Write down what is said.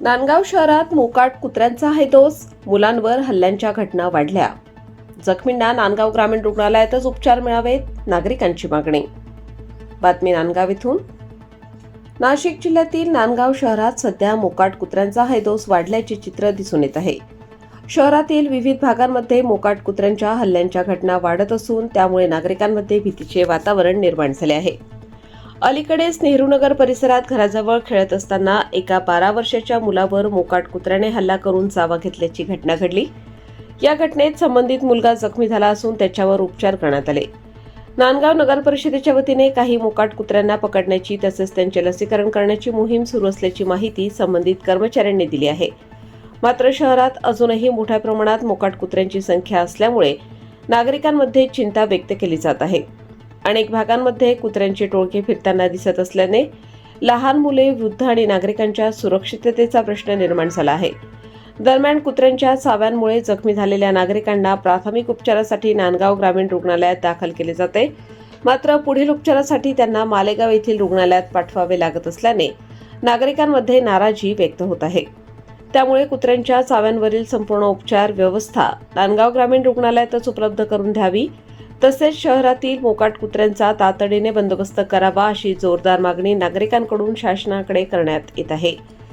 नांदगाव शहरात मोकाट कुत्र्यांचा हैदोस, मुलांवर हल्ल्यांच्या घटना वाढल्या. जखमींना नांदगाव ग्रामीण रुग्णालयातच उपचार मिळावेत, नागरिकांची मागणी. बातमी नांदगाव इथून. नाशिक जिल्ह्यातील नांदगाव शहरात सध्या मोकाट कुत्र्यांचा हैदोस वाढल्याचे चित्र दिसून येत आहे. शहरातील विविध भागांमध्ये मोकाट कुत्र्यांच्या हल्ल्यांच्या घटना वाढत असून त्यामुळे नागरिकांमध्ये भीतीचे वातावरण निर्माण झाले आहे. अलीकडेच नेहरूनगर परिसरात घराजवळ खेळत असताना एका 12 वर्षाच्या मुलावर मोकाट कुत्र्याने हल्ला करून चावा घेतल्याची घटना घडली. या घटनेत संबंधित मुलगा जखमी झाला असून त्याच्यावर उपचार करण्यात आले. नांदगाव नगर परिषदेच्या वतीने काही मोकाट कुत्र्यांना पकडण्याची तसेच त्यांचे लसीकरण करण्याची मोहीम सुरू असल्याची माहिती संबंधित कर्मचाऱ्यांनी दिली आहे. मात्र शहरात अजूनही मोठ्या प्रमाणात मोकाट कुत्र्यांची संख्या असल्यामुळे नागरिकांमध्ये चिंता व्यक्त केली जात आहे. अनेक भागांमध्ये कुत्र्यांचे टोळके फिरताना दिसत असल्याने लहान मुले, वृद्ध आणि नागरिकांच्या सुरक्षिततेचा प्रश्न निर्माण झाला आहे. दरम्यान कुत्र्यांच्या चाव्यांमुळे जखमी झालेल्या नागरिकांना प्राथमिक उपचारासाठी नांदगाव ग्रामीण रुग्णालयात दाखल केले जाते. मात्र पुढील उपचारासाठी त्यांना मालेगाव येथील रुग्णालयात पाठवावे लागत असल्याने नागरिकांमध्ये नाराजी व्यक्त होत आहे. त्यामुळे कुत्र्यांच्या चाव्यांवरील संपूर्ण उपचार व्यवस्था नांदगाव ग्रामीण रुग्णालयातच उपलब्ध करून द्यावी, तसेच शहरातील मोकाट कुत्र्यांचा तातडीने बंदोबस्त करावा अशी जोरदार मागणी नागरिकांकडून शासनाकडे करण्यात येत आहे.